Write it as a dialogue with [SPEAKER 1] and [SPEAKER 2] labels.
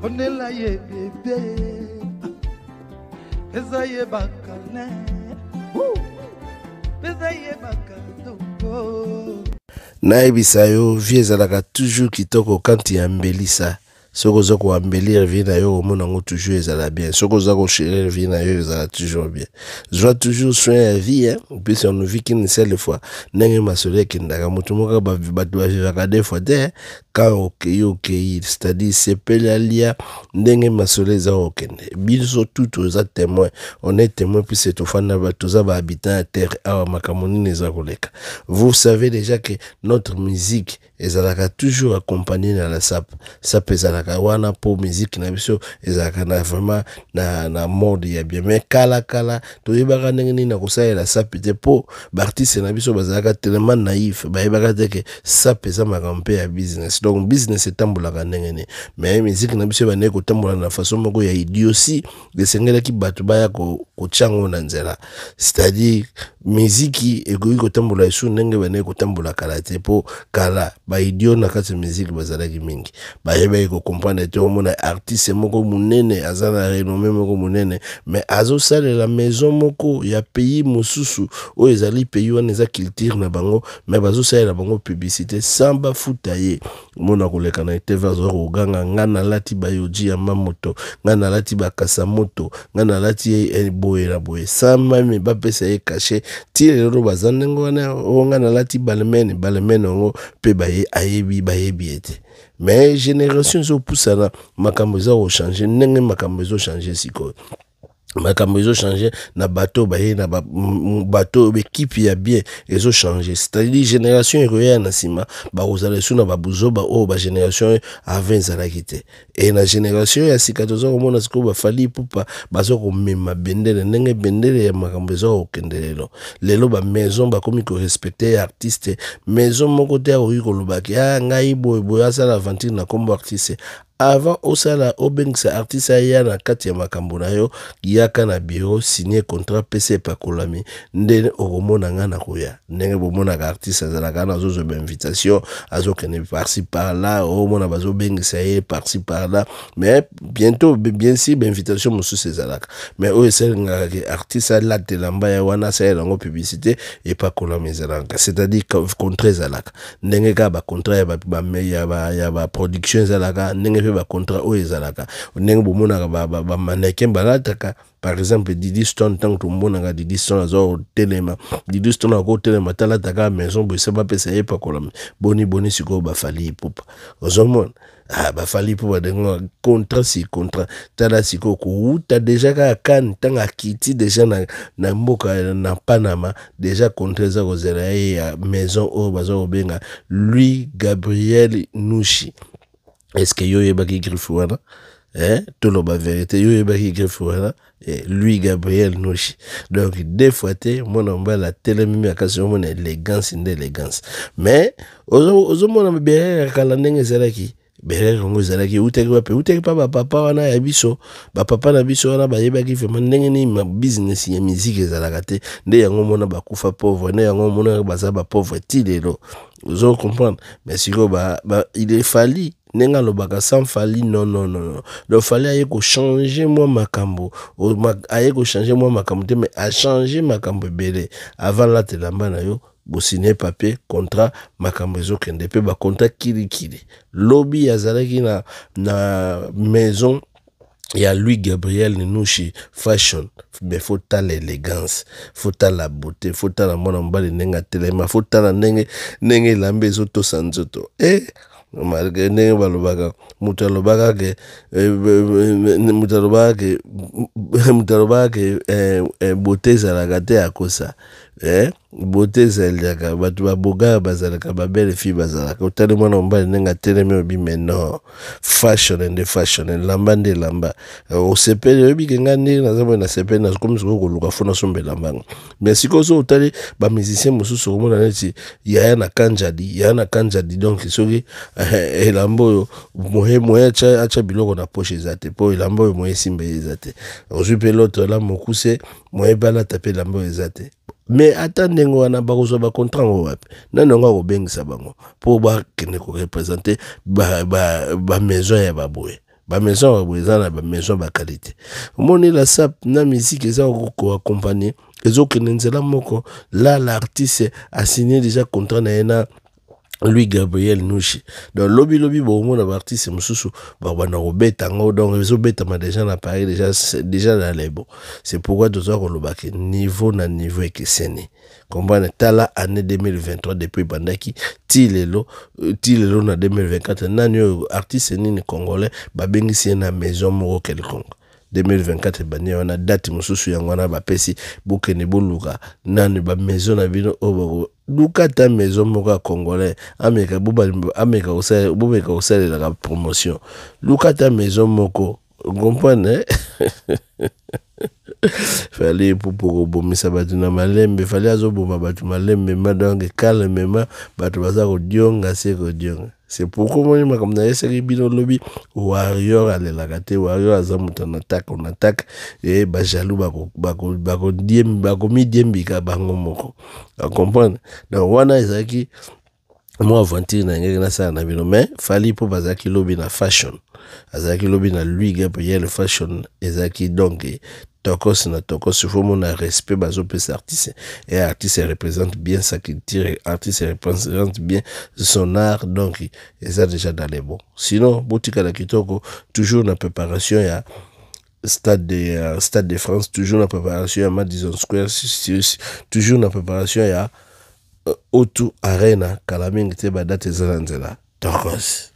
[SPEAKER 1] On est là, bébé. Ezaye bakane. Ezaye bakado.
[SPEAKER 2] Naibisa yo viezalaka toujours kitoko quand il ambelisa. Soko zoko ambelir vie na yo mona ngo toujours ezala bien. Soko zoko chérir vie na yo ezala toujours bien. Je vois toujours soin à vie hein. Puis on vit qu'une seule fois. Nenge masole kindaka mutu moka ba vivaka des fois de quand ok, c'est-à-dire c'est pelalia nenge masole za okende. Biso tout aux témoins. On est témoin puis c'est tout fan ba tous ba habitants à terre à makamoni neza koleka. Vous savez déjà que notre musique ezalaka toujours accompagnée dans la sap. Sap ezalaka wana po musique na biso ezalaka na vraiment na mode ya bien mais kala to yebaka ndenge na kosalela la sap te po artiste na biso bazalaka tellement naïf ba yebaka te ke sap eza makampe ya business donc business etambulaka ndenge ne mais musique na biso bane ko tambola na façon moko ya idiotie desengela ki bato baya ko chango na nzela c'est-à-dire musique ekoki ko tambola esu ndenge bane ko tambola kala te po kala ba idiot na kati musique bazalaki mingi ba yeba ko comprendre te omona artiste moko munene azana renommé moko munene mais azo sale la maison moko ya pays mosusu o ezali pays wana eza culture na bango mais bazo sale la bango publicité samba futaye mona koleka na TV zo oganga ngana lati bayoji ya mamoto ngana lati bakasa moto ngana lati boye la boye samba me ba pesa e caché tire ro bazandengo wana ngana lati balemene ngo pe baye ayebi ete mais génération zo poussana makambo za o changer nenge makambo zo changer siko makambo zo changer na bateau baye na bateau équipe ya bien ezo changer c'est-à-dire génération eroya na sima ba ozala suna ba buzoba o ba génération avant zalakite et na génération ya sikatozo komona siko ba fali pupa bazo ko mema bendele ndenge bendele ya makambo zo okendelelo lelo ba maison ba komi ko respecter artiste maison moko te o yiko lobaki ngai boy asala aventure na kombo artiste avant osala obengisa artiste ya na kati ya makambo na yo yaka na bureau signer contrat PC pa kolami ndene okomona nga na koya ndenge bomona ka artiste azalaka na zozo ba invitation azokene par-ci par-là omona bazo bengisa ye par-ci par-là mais bientôt bien si ba invitation mosusu ezalaka mais o esenga ke artiste la telamba ya wana sa ya ngo publicité et pa kolami ezalaka c'est-à-dire contrat ezalaka ndenge ka ba contrat ya ba production ezalaka ndenge ba contrat o ezalaka ndenge bomona ba mannequin balataka par exemple Didi Stone tant que mona Didi Stone azo telema Didi Stone ako telema talataka maison bo seba pesa ye pa kolami boni siko ba fali pop ozomona ba fali pop dengo contrat si contrat tala siko ko uta déjà ka kan tanga kiti déjà na mboka na Panama déjà contrat za kozela ya maison o bazo benga Louis Gabriel Nushi. Est-ce que yo yebaki grifouana tout le ba vérité yo yebaki grifouana Louis Gabriel Nushi donc des fois te mon omba la télé mimi akaso mon élégance d'élégance mais ozo mona be kala ndenge zelaki bere ngo zelaki uteki pa ba papa wana ya biso ba papa na biso wana ba yebaki vraiment ndenge ni ma business ya musique ezalaka te nde yango mona ba kufa pauvre nde yango mona baza ba pauvre tilelo ozo comprendre mais siko il est fallu nenga lobaka sans fali non donc fallait aye ko changer moi makambo aye ko changer moi makambo te mais a changer makambo belé avant la telamba na yo bo signer papier contrat makambo zo kende pe ba contrat kili lobby azalaki na maison il y a Louis Gabriel Nushi fashion mais faut ta l'élégance faut ta la beauté faut ta la mona mbali nenga telema faut ta la nenge lambezo to sanzoto malgré ndenge balobaka mutalobaka ke beauté ezalaka te akosa beauté ezalaka bato baboga bazalaka babele fille bazalaka otali mwana mobali ndenge atelemi obi mais non fashion lamba nde lamba osepeli oyebi ke nga ndenge nazamoi na sepeli nakomi sikoyo koluka fo nasomba elambanga mais sikoyo so otali bamusicien mosusu okomona neti yaya na kanjadi donc soki elamba oyo moye acha biloko na poche eza te po elamba oyo moye esimba eza te ozwi mpe loto la mokuse moye balata mpe elamba oyo eza te mais attendez wana bakozwa ba contrat ngo wapi nano nga ko bengisa bango pour ba kene ko représenter ba maison ya baboye ba maison ba eza na ba maison ba qualité omoni la sap na musique eza ko accompagner ezokende nzela moko là l'artiste a signé déjà contrat na ena Louis Gabriel Nushi. Donc lobby bon mon artiste mususu ba na robeta ngo donc les obeta ma déjà na Paris déjà dans les bons. C'est pourquoi nous avons le niveau na niveau ekeseni. Comprendre tala année 2023 depuis bandaki tilelo na 2024 nani artiste ni congolais ba bengisi na maison moko quelconque. 2024 bani wana date mususu yango wana bapesi bokene boluka nani ba maison na bino obo luka ta maison moko congolais ameka osala la promotion luka ta maison moko comprendre fallait pour bomisa batu na malembe fallait azoboma batu malembe madonge calmement batu baza ko dionga se ko dionga. C'est pourquoi moi ma comme na eseri bino lobby warrior alelaka te warrior azamuta na attaque on attaque et ba jaloux bako diembika bango moko à comprendre donc wana ezaki moi aventure na ngeke na ça na bino mais fallait pour bazaki lobby na fashion azaki lobby na lui gabriel le fashion ezaki donc tokos na tokos il faut mon respect bazo pesa artiste et artiste représente bien sa culture artiste représente bien son art donc ça déjà dans les bons sinon botika la kitoko toujours na préparation ya Stade de France toujours na préparation à Madison Square toujours na préparation ya O2 Arena kala mingi te ba date za nzela tokos